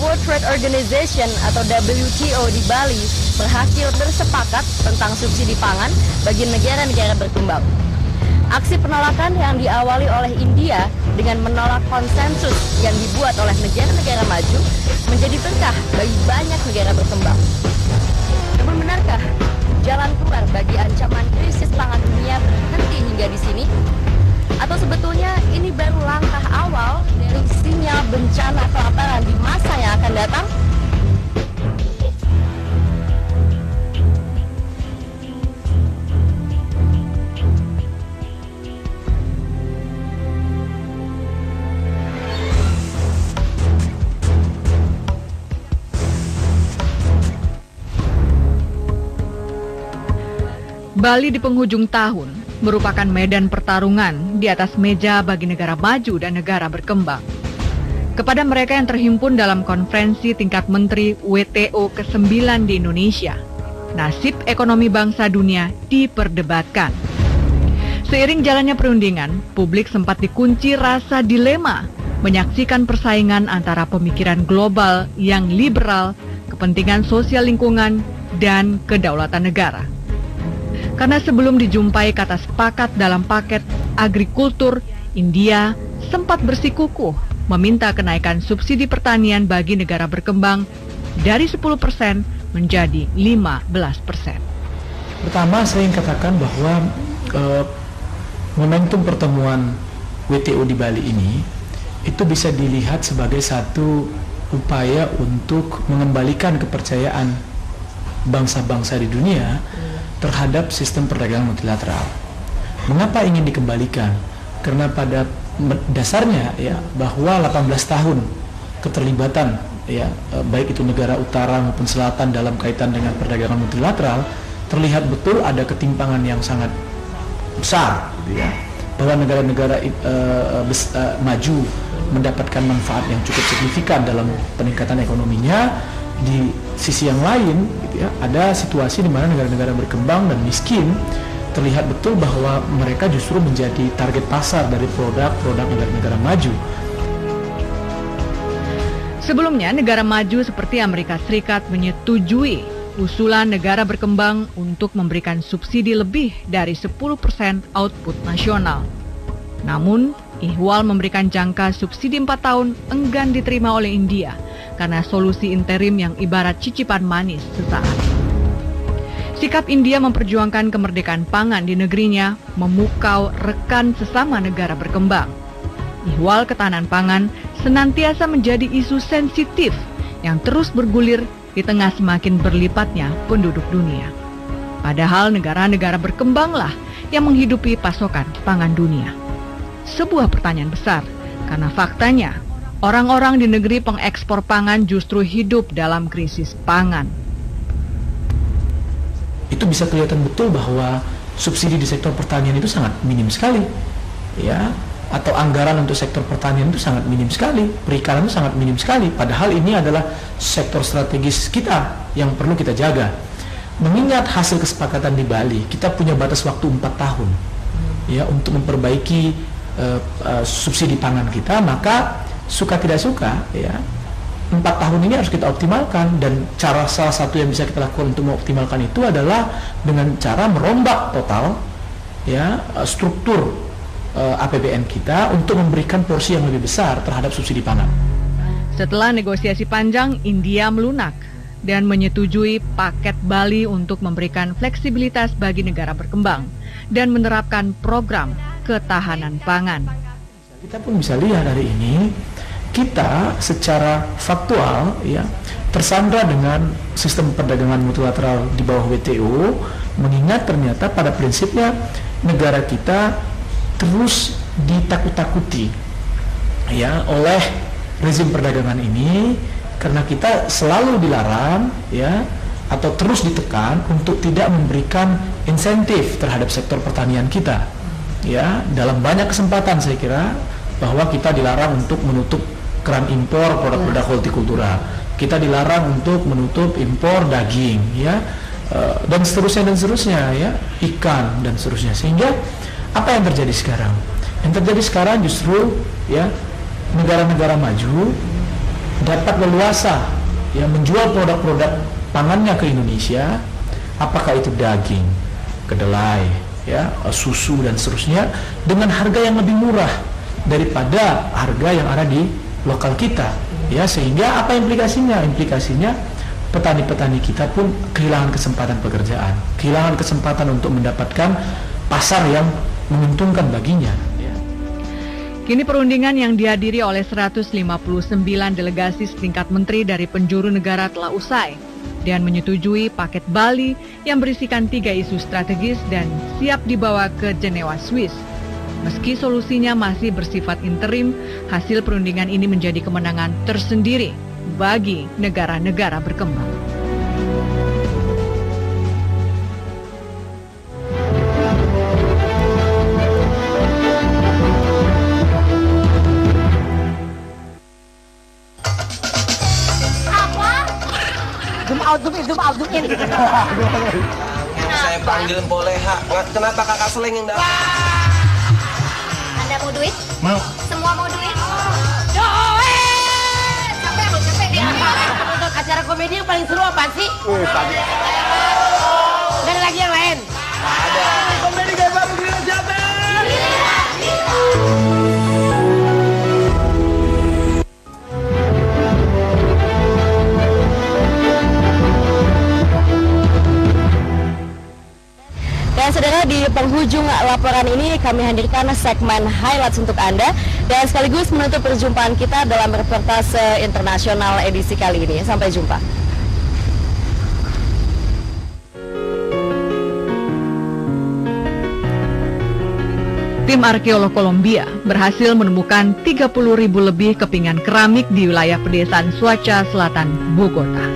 World Trade Organization atau WTO di Bali berhasil bersepakat tentang subsidi pangan bagi negara-negara berkembang. Aksi penolakan yang diawali oleh India dengan menolak konsensus yang dibuat oleh negara-negara maju menjadi berkah bagi banyak negara berkembang. Namun benarkah jalan keluar bagi ancaman krisis pangan dunia berhenti hingga di sini? Atau sebetulnya ini baru langkah awal dari sinyal bencana kelaparan di masa yang akan datang? Bali di penghujung tahun merupakan medan pertarungan di atas meja bagi negara maju dan negara berkembang. Kepada mereka yang terhimpun dalam konferensi tingkat menteri WTO ke-9 di Indonesia, nasib ekonomi bangsa dunia diperdebatkan. Seiring jalannya perundingan, publik sempat dikunci rasa dilema menyaksikan persaingan antara pemikiran global yang liberal, kepentingan sosial lingkungan, dan kedaulatan negara. Karena sebelum dijumpai kata sepakat dalam paket agrikultur, India sempat bersikukuh meminta kenaikan subsidi pertanian bagi negara berkembang dari 10% menjadi 15%. Pertama, saya ingin katakan bahwa momentum pertemuan WTO di Bali ini itu bisa dilihat sebagai satu upaya untuk mengembalikan kepercayaan bangsa-bangsa di dunia terhadap sistem perdagangan multilateral. Mengapa ingin dikembalikan? Karena pada dasarnya ya bahwa 18 tahun keterlibatan ya baik itu negara utara maupun selatan dalam kaitan dengan perdagangan multilateral, terlihat betul ada ketimpangan yang sangat besar gitu ya. Bahwa negara-negara maju mendapatkan manfaat yang cukup signifikan dalam peningkatan ekonominya. Di sisi yang lain gitu ya, ada situasi di mana negara-negara berkembang dan miskin terlihat betul bahwa mereka justru menjadi target pasar dari produk-produk negara-negara maju. Sebelumnya, negara maju seperti Amerika Serikat menyetujui usulan negara berkembang untuk memberikan subsidi lebih dari 10% output nasional. Namun, ihwal memberikan jangka subsidi 4 tahun enggan diterima oleh India karena solusi interim yang ibarat cicipan manis sesaat. Sikap India memperjuangkan kemerdekaan pangan di negerinya memukau rekan sesama negara berkembang. Ihwal ketahanan pangan senantiasa menjadi isu sensitif yang terus bergulir di tengah semakin berlipatnya penduduk dunia. Padahal negara-negara berkembanglah yang menghidupi pasokan pangan dunia. Sebuah pertanyaan besar, karena faktanya orang-orang di negeri pengekspor pangan justru hidup dalam krisis pangan. Itu bisa kelihatan betul bahwa subsidi di sektor pertanian itu sangat minim sekali, ya, atau anggaran untuk sektor pertanian itu sangat minim sekali, perikanan itu sangat minim sekali. Padahal ini adalah sektor strategis kita yang perlu kita jaga. Mengingat hasil kesepakatan di Bali, kita punya batas waktu 4 tahun, ya, untuk memperbaiki subsidi pangan kita, maka suka tidak suka ya 4 tahun ini harus kita optimalkan, dan cara salah satu yang bisa kita lakukan untuk mengoptimalkan itu adalah dengan cara merombak total ya struktur APBN kita untuk memberikan porsi yang lebih besar terhadap subsidi pangan. Setelah negosiasi panjang, India melunak dan menyetujui paket Bali untuk memberikan fleksibilitas bagi negara berkembang dan menerapkan program ketahanan pangan. Kita pun bisa lihat hari ini kita secara faktual ya tersandra dengan sistem perdagangan multilateral di bawah WTO, mengingat ternyata pada prinsipnya negara kita terus ditakut-takuti ya oleh rezim perdagangan ini, karena kita selalu dilarang ya atau terus ditekan untuk tidak memberikan insentif terhadap sektor pertanian kita ya. Dalam banyak kesempatan saya kira bahwa kita dilarang untuk menutup keran impor produk-produk hortikultura, kita dilarang untuk menutup impor daging ya, dan seterusnya ya, ikan dan seterusnya. Sehingga apa yang terjadi sekarang? Yang terjadi sekarang justru ya negara-negara maju dapat leluasa ya menjual produk-produk pangannya ke Indonesia, apakah itu daging, kedelai, ya, susu dan seterusnya, dengan harga yang lebih murah daripada harga yang ada di lokal kita, ya, sehingga apa implikasinya? Implikasinya petani-petani kita pun kehilangan kesempatan pekerjaan, kehilangan kesempatan untuk mendapatkan pasar yang menguntungkan baginya. Ya. Kini perundingan yang dihadiri oleh 159 delegasi setingkat menteri dari penjuru negara telah usai dan menyetujui paket Bali yang berisikan 3 isu strategis dan siap dibawa ke Jenewa, Swiss. Meski solusinya masih bersifat interim, hasil perundingan ini menjadi kemenangan tersendiri bagi negara-negara berkembang. Zoom out. Saya panggil boleha. Kenapa kakak Suleng yang datang? Anda mau duit? Mau. Semua mau duit? Duit! Capek dia. Untuk acara komedi yang paling seru apa sih? Gak ada lagi yang lain? Ada. Komedi gak bagus di Jabe. Dan saudara, di penghujung laporan ini kami hadirkan segmen highlights untuk Anda dan sekaligus menutup perjumpaan kita dalam reportase internasional edisi kali ini. Sampai jumpa. Tim arkeolog Kolombia berhasil menemukan 30.000 lebih kepingan keramik di wilayah pedesaan Suacha, Selatan Bogota.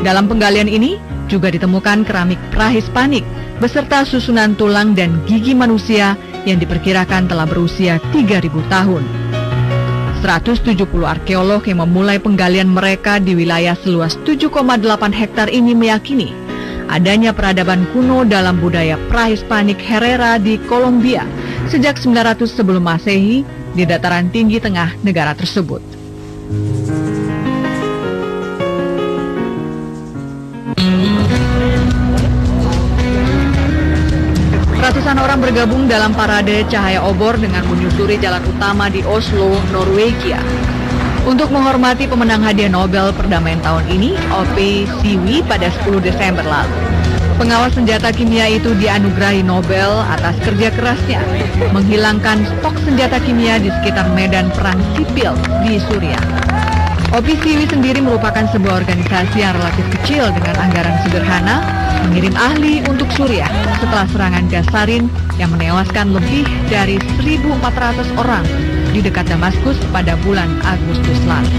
Dalam penggalian ini juga ditemukan keramik prahispanik beserta susunan tulang dan gigi manusia yang diperkirakan telah berusia 3.000 tahun. 170 arkeolog yang memulai penggalian mereka di wilayah seluas 7,8 hektar ini meyakini adanya peradaban kuno dalam budaya prahispanik Herrera di Kolombia sejak 900 sebelum Masehi di dataran tinggi tengah negara tersebut. Ratusan orang bergabung dalam parade cahaya obor dengan menyusuri jalan utama di Oslo, Norwegia. Untuk menghormati pemenang hadiah Nobel perdamaian tahun ini, O.P. Siwi, pada 10 Desember lalu. Pengawas senjata kimia itu dianugerahi Nobel atas kerja kerasnya menghilangkan stok senjata kimia di sekitar medan perang sipil di Suriah. O.P. Siwi sendiri merupakan sebuah organisasi yang relatif kecil dengan anggaran sederhana, mengirim ahli untuk Suriah setelah serangan gas sarin yang menewaskan lebih dari 1.400 orang di dekat Damaskus pada bulan Agustus lalu.